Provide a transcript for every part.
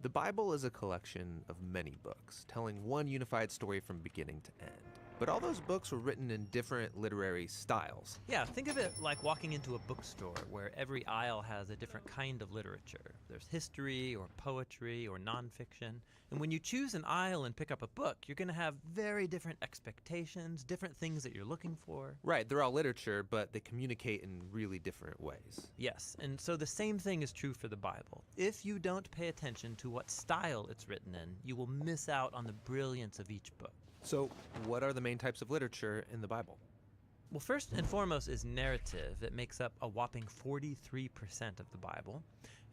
The Bible is a collection of many books, telling one unified story from beginning to end. But all those books were written in different literary styles. Yeah, think of it like walking into a bookstore where every aisle has a different kind of literature. There's history or poetry or nonfiction. And when you choose an aisle and pick up a book, you're going to have very different expectations, different things that you're looking for. Right, they're all literature, but they communicate in really different ways. Yes, and so the same thing is true for the Bible. If you don't pay attention to what style it's written in, you will miss out on the brilliance of each book. So, what are the main types of literature in the Bible? Well, first and foremost is narrative. It makes up a whopping 43% of the Bible.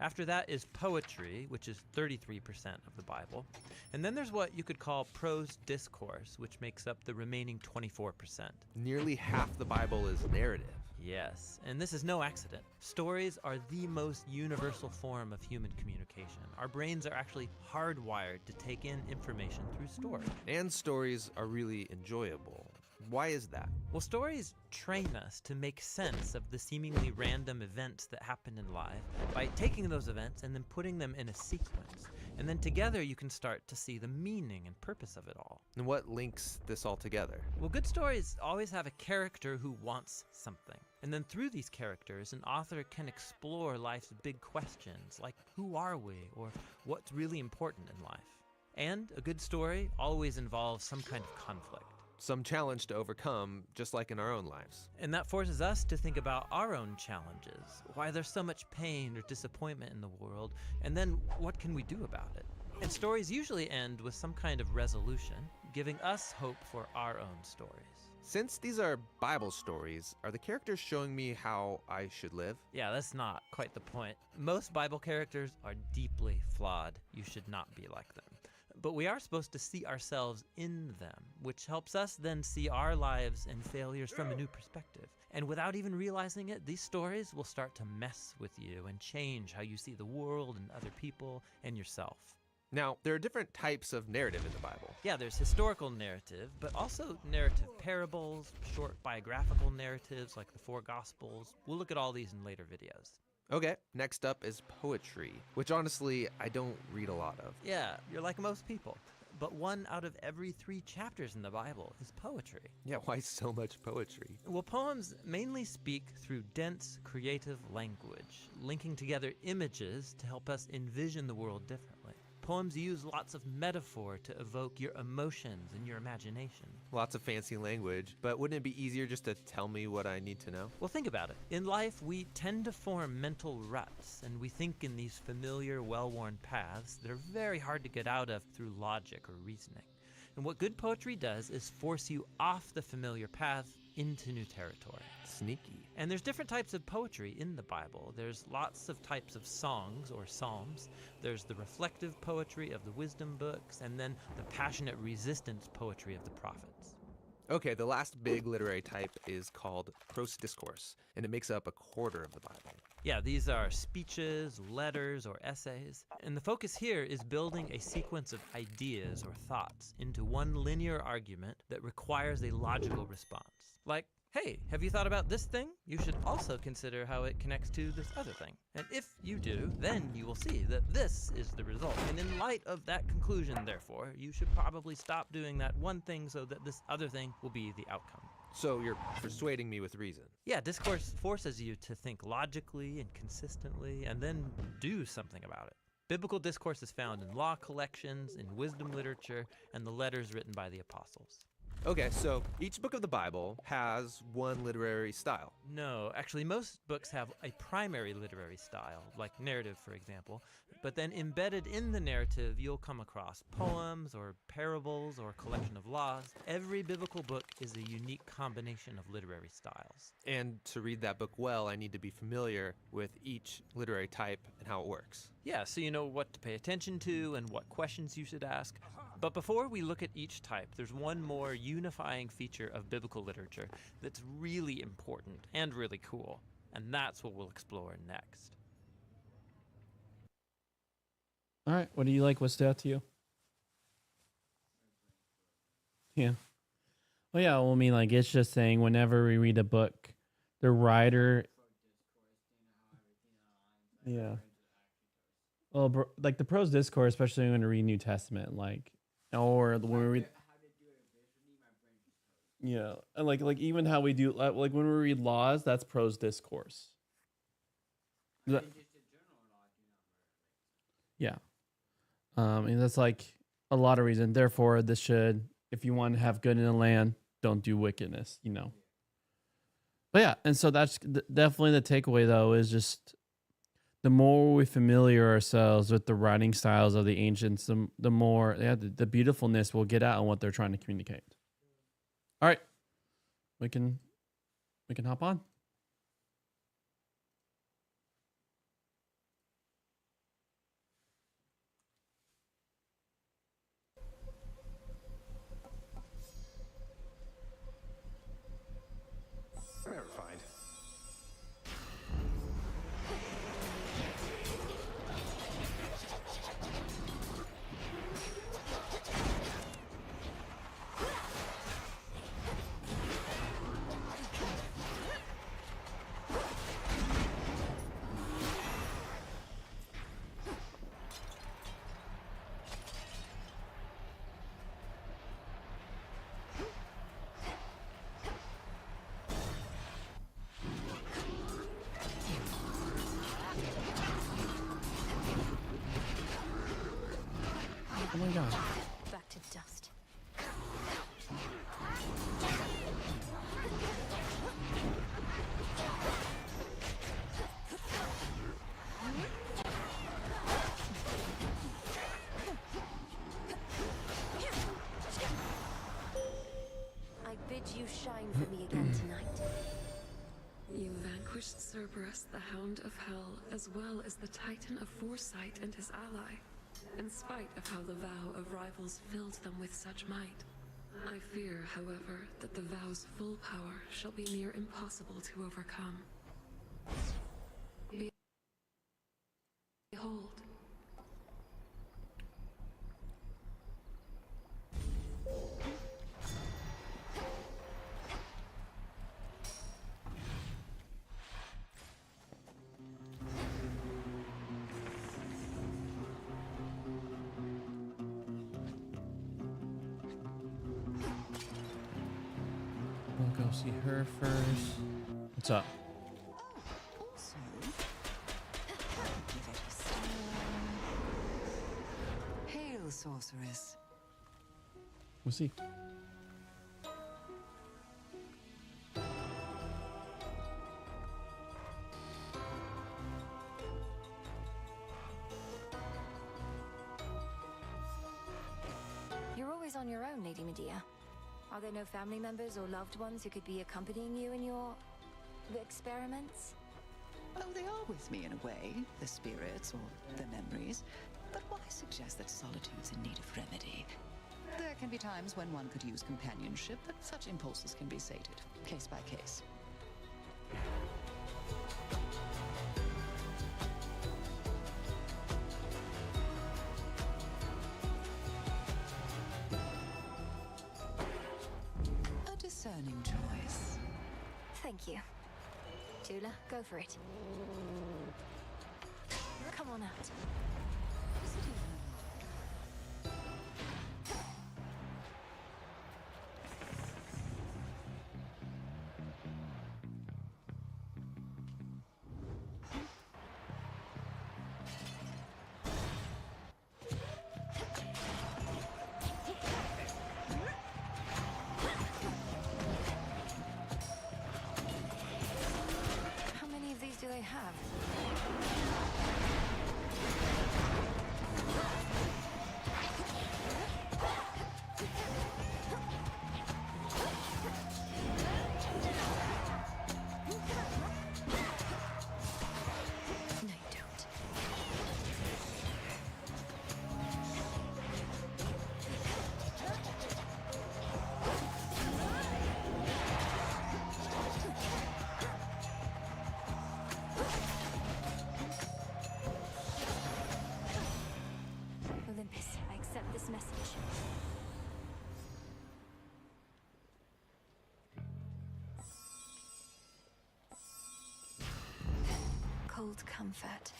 After that is poetry, which is 33% of the Bible. And then there's what you could call prose discourse, which makes up the remaining 24%. Nearly half the Bible is narrative. Yes, and this is no accident. Stories are the most universal form of human communication. Our brains are actually hardwired to take in information through story. And stories are really enjoyable. Why is that? Well, stories train us to make sense of the seemingly random events that happen in life by taking those events and then putting them in a sequence. And then together you can start to see the meaning and purpose of it all. And what links this all together? Well, good stories always have a character who wants something. And then through these characters, an author can explore life's big questions, like who are we, or what's really important in life. And a good story always involves some kind of conflict. Some challenge to overcome, just like in our own lives. And that forces us to think about our own challenges, why there's so much pain or disappointment in the world, and then what can we do about it? And stories usually end with some kind of resolution, giving us hope for our own stories. Since these are Bible stories, are the characters showing me how I should live? Yeah, that's not quite the point. Most Bible characters are deeply flawed. You should not be like them. But we are supposed to see ourselves in them, which helps us then see our lives and failures from a new perspective. And without even realizing it, these stories will start to mess with you and change how you see the world and other people and yourself. Now, there are different types of narrative in the Bible. Yeah, there's historical narrative, but also narrative parables, short biographical narratives like the four Gospels. We'll look at all these in later videos. Okay, next up is poetry, which honestly, I don't read a lot of. Yeah, you're like most people. But 1 out of every 3 chapters in the Bible is poetry. Yeah, why so much poetry? Well, poems mainly speak through dense, creative language, linking together images to help us envision the world differently. Poems use lots of metaphor to evoke your emotions and your imagination. Lots of fancy language, but wouldn't it be easier just to tell me what I need to know? Well, think about it. In life, we tend to form mental ruts, and we think in these familiar, well-worn paths that are very hard to get out of through logic or reasoning. And what good poetry does is force you off the familiar path into new territory. Sneaky. And there's different types of poetry in the Bible. There's lots of types of songs or psalms. There's the reflective poetry of the wisdom books, and then the passionate resistance poetry of the prophets. Okay, the last big literary type is called prose discourse, and it makes up a quarter of the Bible. Yeah, these are speeches, letters, or essays. And the focus here is building a sequence of ideas or thoughts into one linear argument that requires a logical response. Like, hey, have you thought about this thing? You should also consider how it connects to this other thing. And if you do, then you will see that this is the result. And in light of that conclusion, therefore, you should probably stop doing that one thing so that this other thing will be the outcome. So you're persuading me with reason. Yeah, discourse forces you to think logically and consistently and then do something about it. Biblical discourse is found in law collections, in wisdom literature, and the letters written by the apostles. Okay, so each book of the Bible has one literary style. No, actually most books have a primary literary style, like narrative for example, but then embedded in the narrative you'll come across poems or parables or a collection of laws. Every biblical book is a unique combination of literary styles. And to read that book well, I need to be familiar with each literary type and how it works. Yeah, so you know what to pay attention to and what questions you should ask. But before we look at each type, there's one more unifying feature of biblical literature that's really important and really cool, and that's what we'll explore next. All right. What do you like? What stood out to you? Yeah. Well, yeah. Well, I mean, like, it's just saying whenever we read a book, the writer. Yeah. Well, like the pros discourse, especially when we read New Testament, like, or when we read, yeah, and like even how we do, like when we read laws, that's pros discourse. That- yeah, and that's like a lot of reason. Therefore, this should, if you want to have good in the land, don't do wickedness. You know. But yeah, and so that's definitely the takeaway, though, is just the more we familiar ourselves with the writing styles of the ancients, the more the beautifulness will get out on what they're trying to communicate. All right, we can hop on. Verified. Oh my god. Back to dust. I bid you shine for me again tonight. You vanquished Cerberus, the Hound of Hell, as well as the Titan of Foresight and his ally, in spite of how the vow of rivals filled them with such might. I fear, however, that the vow's full power shall be near impossible to overcome. Behold. We'll go see her first. What's up? Also, give it a stir. Hail, sorceress. We'll see. You're always on your own, Lady Medea. Are there no family members or loved ones who could be accompanying you in your experiments? Oh, they are with me in a way, the spirits or the memories. But why suggest that solitude's in need of remedy? There can be times when one could use companionship, but such impulses can be sated, case by case. A discerning choice. Thank you. Tula, go for it. Come on out. How many of these do they have? No, you don't. Olympus, I accept this message. Cold comfort.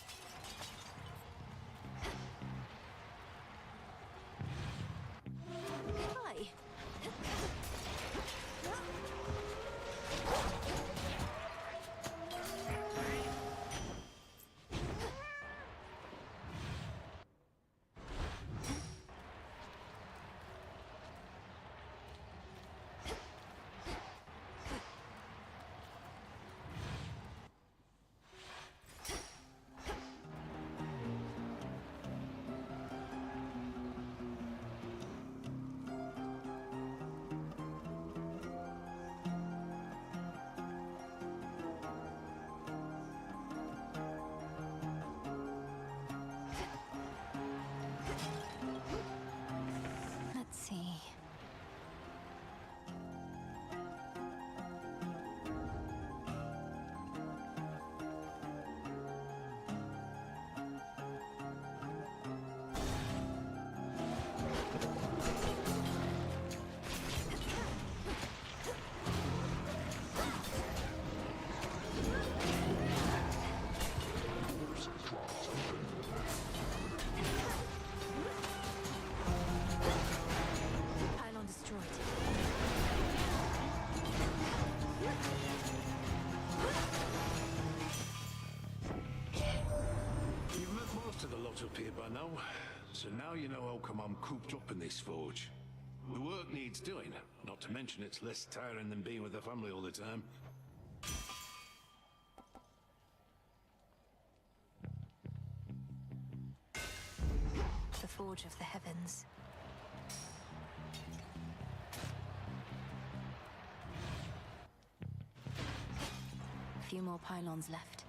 Now you know how come I'm cooped up in this forge. The work needs doing, not to mention it's less tiring than being with the family all the time. The Forge of the Heavens. A few more pylons left.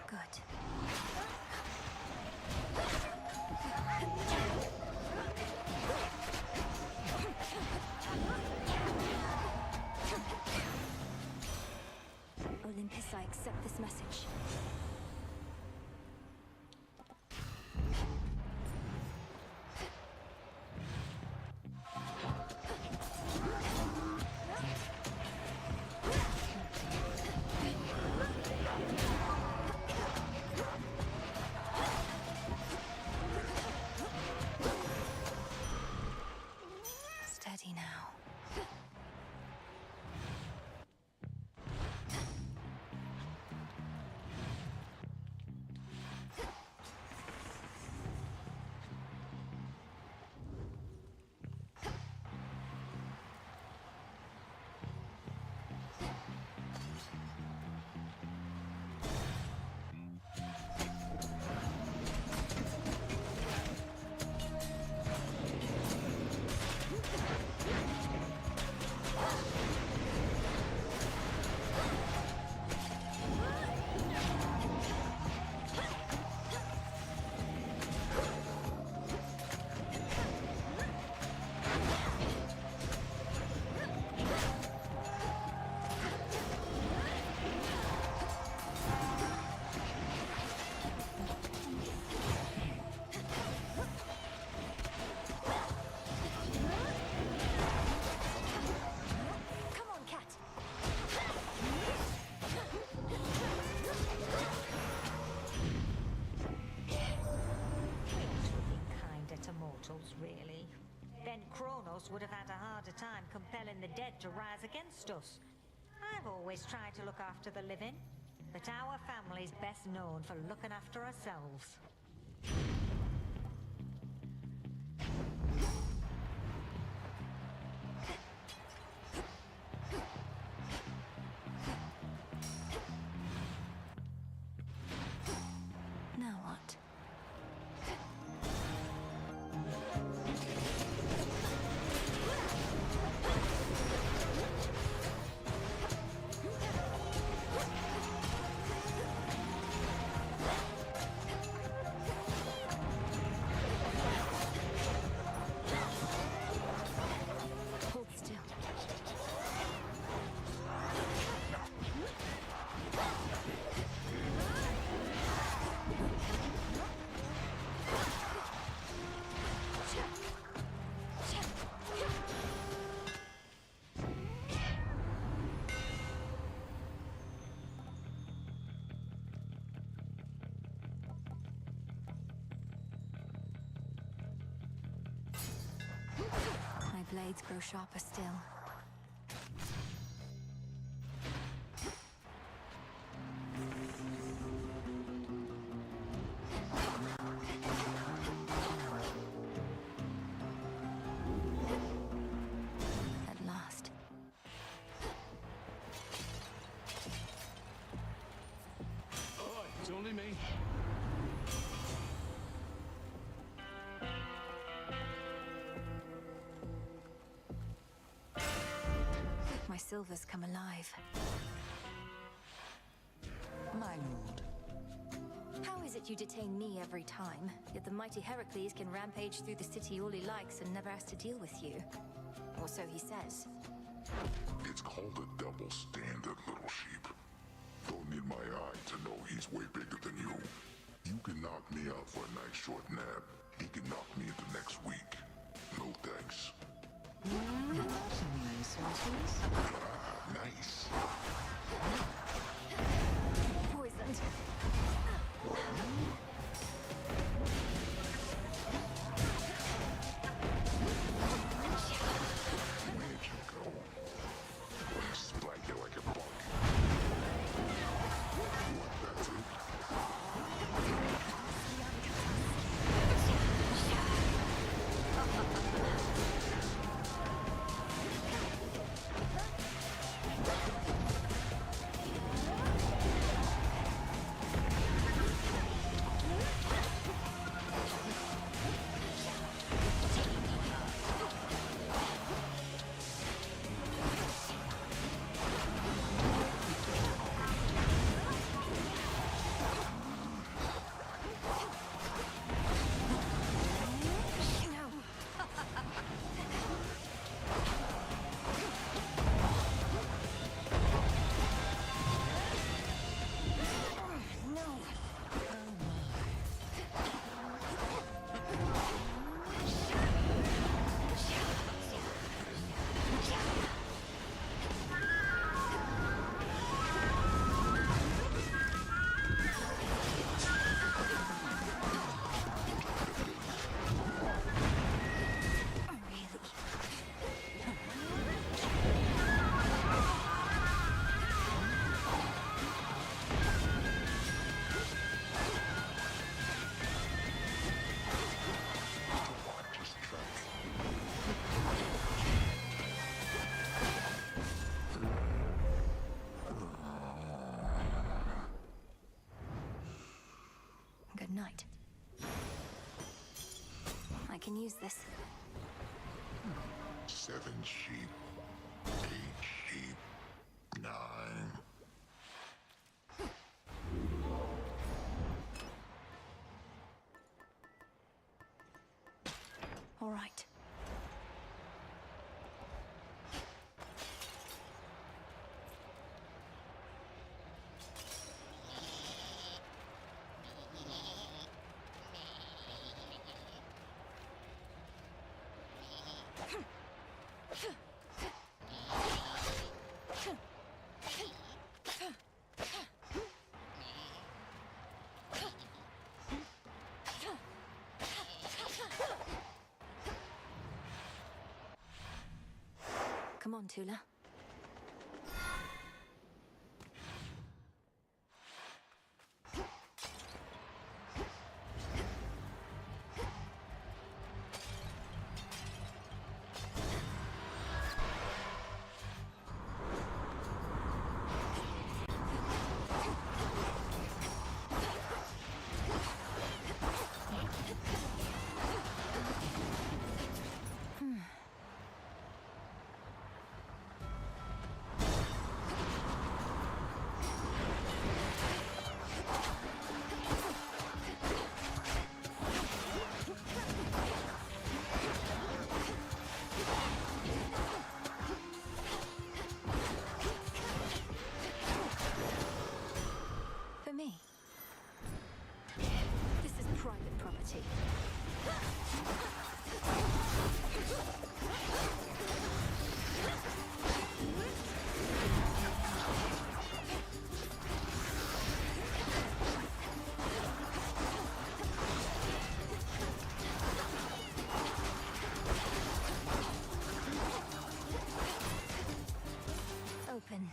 Good. Olympus, I accept this message. Steady now. Come on, Cat. Kinder to mortals, really. Then Kronos would have had a harder time compelling the dead to rise against us. I've always tried to look after the living, but our family's best known for looking after ourselves. Now what? Hold still. My blades grow sharper still. At last. Oh, it's only me. My silvers come alive. My lord. How is it you detain me every time, yet the mighty Heracles can rampage through the city all he likes and never has to deal with you? Or so he says. It's called a double standard, little sheep. Don't need my eye to know he's way bigger than you. You can knock me out for a nice short nap. He can knock me into next week. No thanks. Nice horses. Nice. Poisoned. Where'd you go? Wanna spike you like a bug? What, that's it? Good night. I can use this. 7 sheep, 8 sheep, 9. All right. Come on, Tula. For me, this is private property. Open.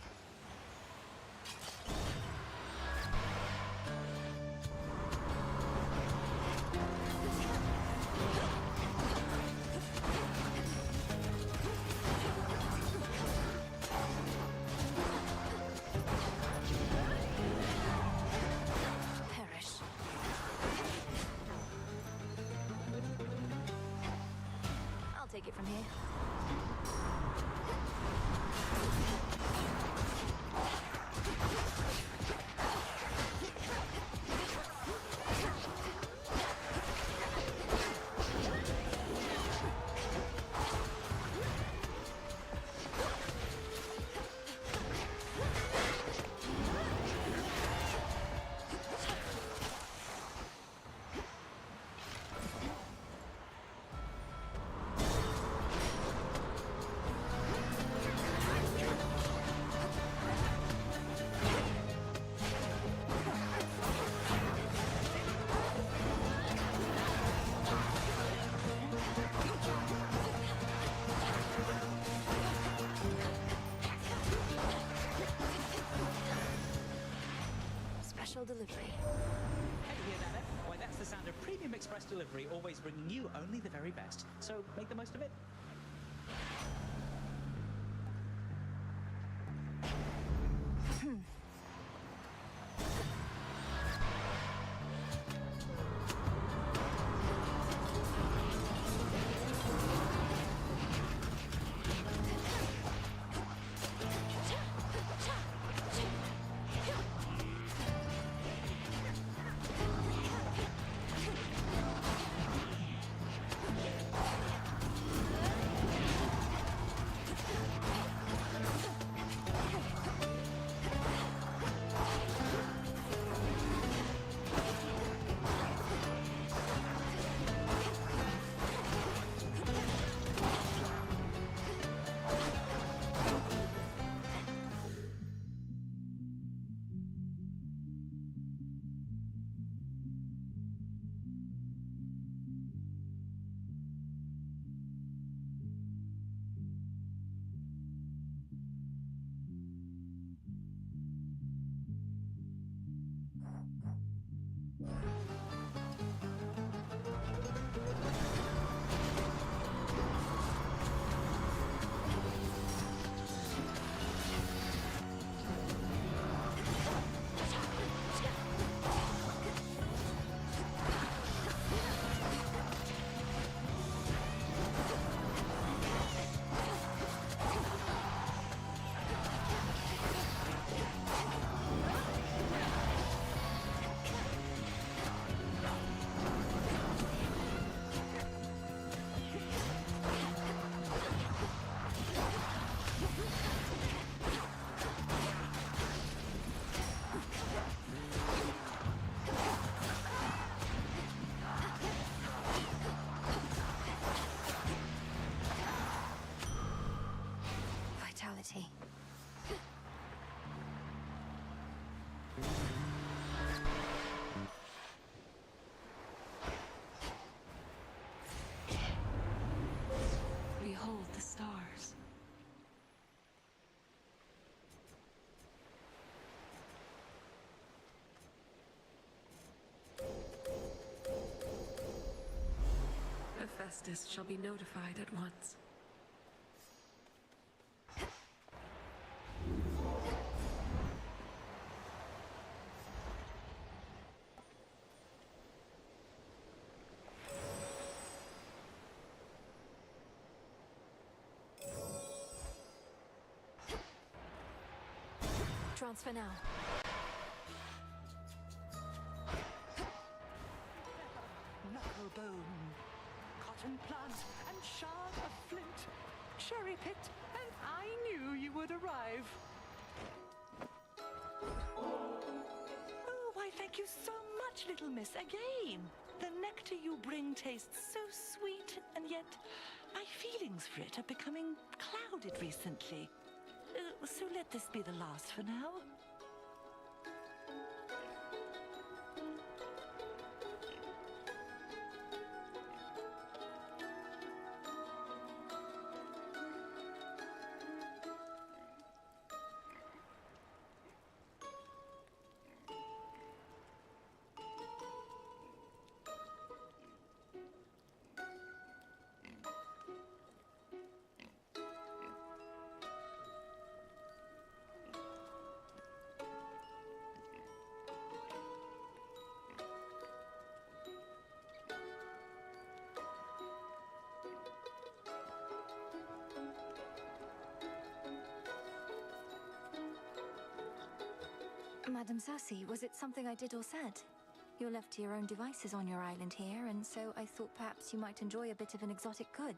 Royal Delivery. Hey, you hear that, Em? Why, that's the sound of Premium Express Delivery, always bringing you only the very best. So make the most of it. Vitality. Behold the stars. Hephaestus shall be notified at once. Transfer now. Knucklebone, cotton plant, and shard of flint. Cherry picked, and I knew you would arrive. Oh, why, thank you so much, little miss, again. The nectar you bring tastes so sweet, and yet my feelings for it are becoming clouded recently. So let this be the last for now. Madam Cersei, was it something I did or said? You're left to your own devices on your island here, and so I thought perhaps you might enjoy a bit of an exotic good.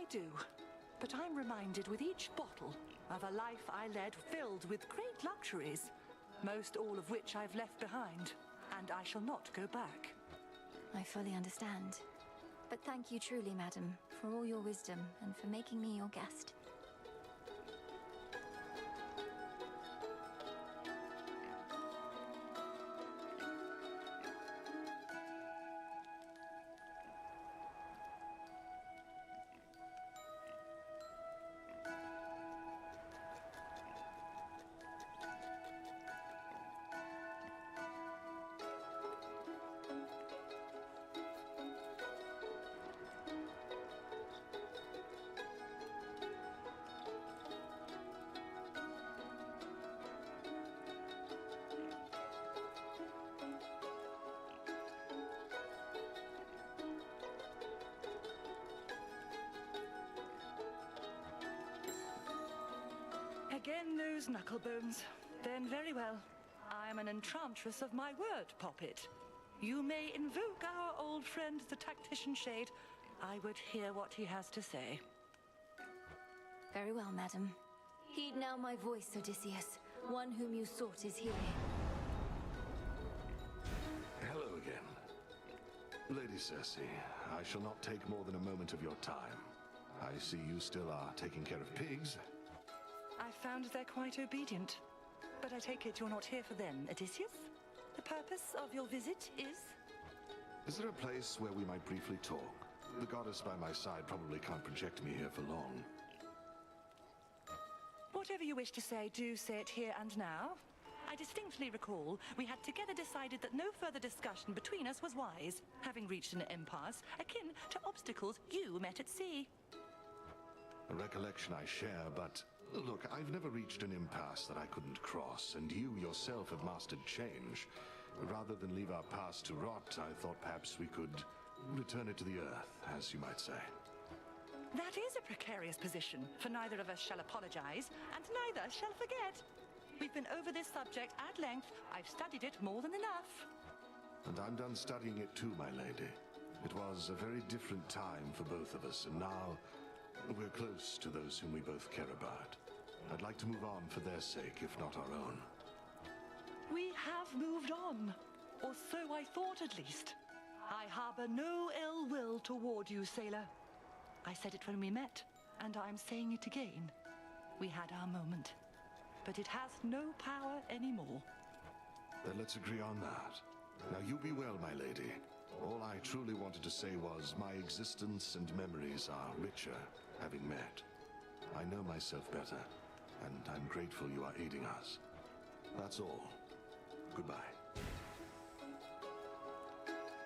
I do. But I'm reminded with each bottle of a life I led filled with great luxuries, most all of which I've left behind, and I shall not go back. I fully understand. But thank you truly, madam, for all your wisdom and for making me your guest. Again those knucklebones. Then very well. I am an enchantress of my word, Poppet. You may invoke our old friend, the tactician Shade. I would hear what he has to say. Very well, madam. Heed now my voice, Odysseus. One whom you sought is here. Hello again. Lady Circe, I shall not take more than a moment of your time. I see you still are taking care of pigs. I found they're quite obedient. But I take it you're not here for them, Odysseus? The purpose of your visit is? Is there a place where we might briefly talk? The goddess by my side probably can't project me here for long. Whatever you wish to say, do say it here and now. I distinctly recall we had together decided that no further discussion between us was wise, having reached an impasse akin to obstacles you met at sea. A recollection I share, but look, I've never reached an impasse that I couldn't cross, and you yourself have mastered change. Rather than leave our past to rot, I thought perhaps we could return it to the earth, as you might say. That is a precarious position, for neither of us shall apologize, and neither shall forget. We've been over this subject at length. I've studied it more than enough. And I'm done studying it too, my lady. It was a very different time for both of us, and now we're close to those whom we both care about. I'd like to move on for their sake, if not our own. We have moved on, or so I thought at least. I harbor no ill will toward you, sailor. I said it when we met, and I'm saying it again. We had our moment, but it has no power anymore. Then let's agree on that. Now you be well, my lady. All I truly wanted to say was my existence and memories are richer having met. I know myself better, and I'm grateful you are aiding us. That's all. Goodbye.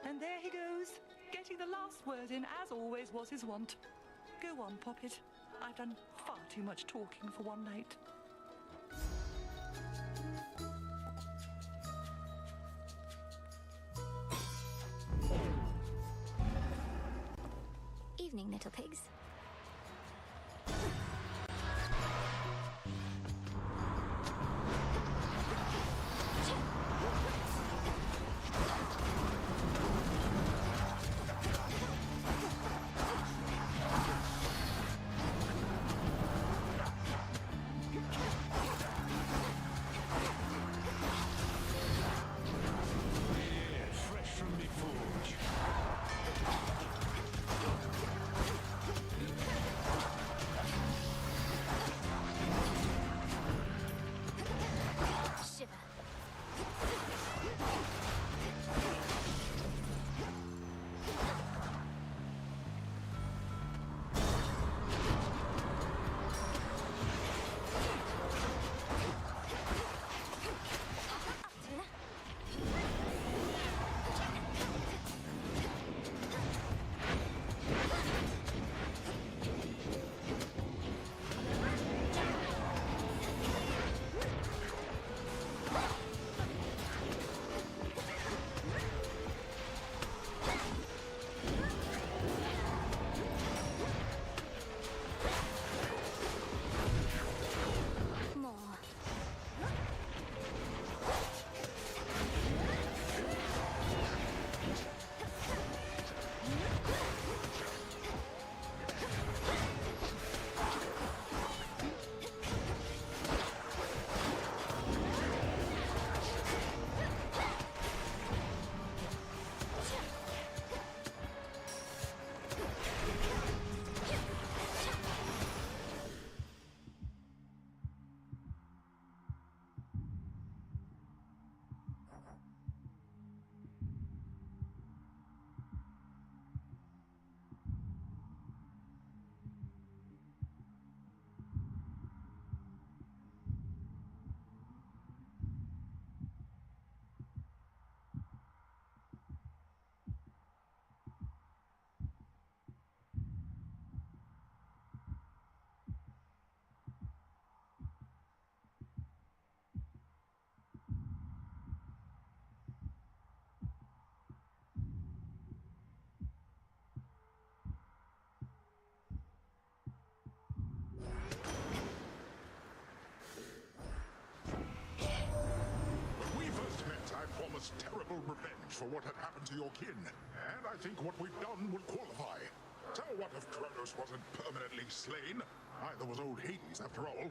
And there he goes, getting the last word in, as always was his wont. Go on, Poppet. I've done far too much talking for one night. Evening, little pigs. Fresh from the forge. Shiver. full revenge for what had happened to your kin, and I think what we've done would qualify. So what if Kronos wasn't permanently slain? Neither was old Hades, after all.